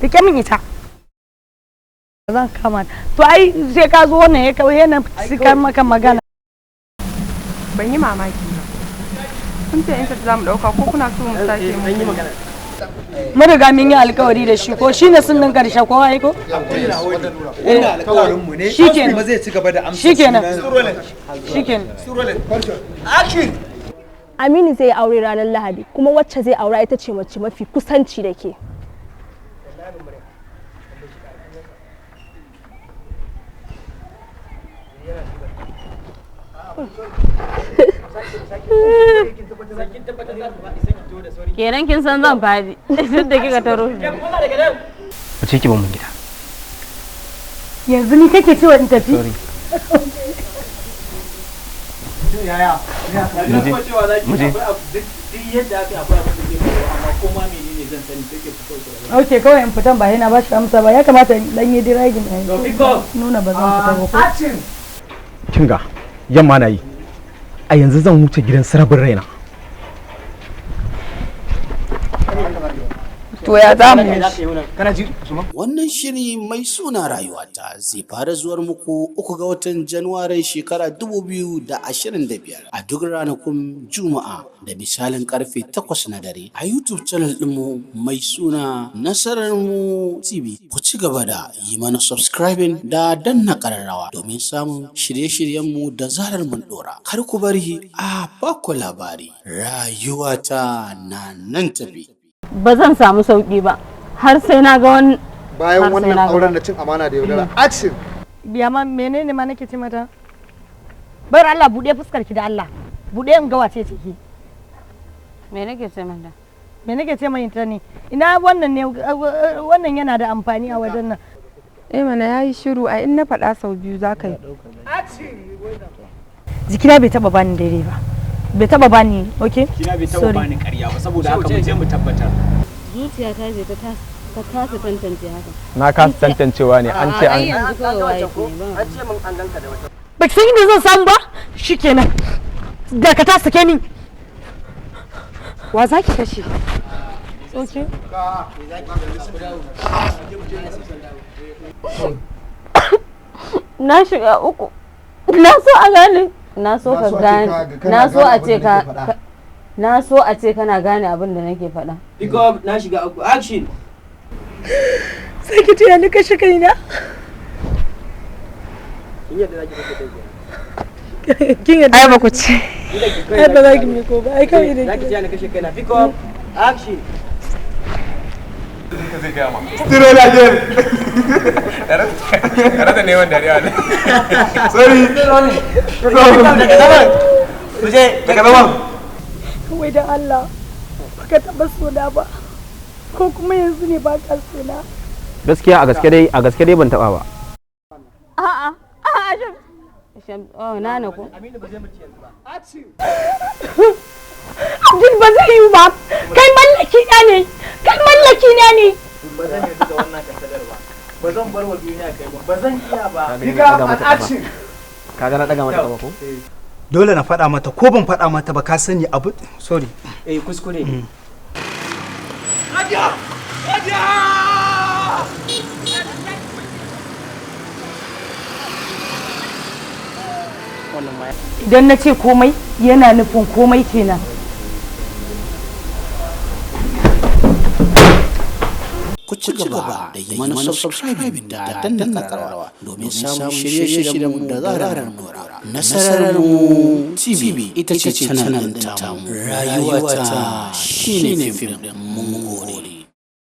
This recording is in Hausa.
rike min ita zan kama to ai sai ka zo wannan ya kawai yana sikar maka magana ban yi mamaki ba kun ce in ta za mu dauka ko kuna so mu sake mu yi magana mun riga mun yi alkawari da shi ko shine sunnin karshe ko ai ko alkawarin mu ne kuma zai ci gaba da amsa shikenan action Aminu zai aure ranar Lahadi kuma wacce zai aura ita ce mace mafi kusanci da ke. Kenan kin san zan fadi duk da kika taro shi. Wace ki ban mun gida. Yanzu ni kake cewa in tafi? yaya Ok, kawai in fitan ba yana ba shi amsa ba ya kamata in dan yi diragin nuna ba zan fita ba ko. Kinga yamma na yi. A yanzu zan wuce gidan sarabin raina. To ya za mu Wannan shiri mai suna rayuwata zai fara zuwar muku 3 ga watan Januwarin shekara 2025 a duk ranakun Juma'a da misalin karfe 8 na dare a YouTube channel ɗinmu mai suna Nasararmu TV. Ku ci gaba da yi mana subscribing da danna ƙararrawa domin samun shirye-shiryenmu da zarar mun ɗora. Kar ku bari a baku labari. Rayuwata na nan tafi. Ba zan samu sauki ba har sai na ga wani bayan wannan auren da cin amana da yaudara action biya ma menene ma nake ce mata bar Allah bude fuskar ki da Allah bude in ga wace ce ki me nake ce mata mai ta ne ina wannan ne wannan yana da amfani a wajen nan mana yayi shiru a in na faɗa sau biyu za ka yi jikina bai taba bani daidai ba bai taba bani okay Kina bai taba bani ƙarya ba saboda haka mu je mu tabbatar. zuciya ta je ta kasa tantance haka Na kasa tantancewa ne an ce an yanzu kawai waye an ce min an ganka da wata ba ki san inda zan samu ba shikenan da ka ta sake ni wa za ki kashe okay na shiga uku na so a gane na so ka gane na so a ce ka na so a ce kana gane abin da nake faɗa. Pick up na shiga uku action. Sai ki tiya ni kashe kaina. Kin yadda zaki kashe kai. Kin yadda. Ai ba ku ci. Ai ba za ki mi ko ba ai kawai da. Zaki tiya ni kashe kaina. Pick up action. Tiro da game. Kada da neman dariya ne. Sorry. Daga zaman. Kawai da Allah baka taɓa sona ba ko kuma yanzu ne ba ka sona. Gaskiya a gaske dai ban taba ba. A'a nana ko Aminu ba zai mutu yanzu ba. Abdul ba zai yi ba kai mallaki na ne Ba zan yi da wannan kasadar ba. Ba zan bar wa duniya kai ba. Ba zan iya ba. Pick up and action. Kaga na daga mata ko? Dole na faɗa mata ko ban faɗa mata ba ka sani abu sorry kuskure Raja! idan na ce komai yana nufin komai kenan. Ku ci gaba da yi mana subscribe da danna ƙararrawa domin samun shirye-shiryenmu da zarar mu dora. Nasararmu TV ita ce channel ɗin tamu. Rayuwata shine fim ɗin mun gode.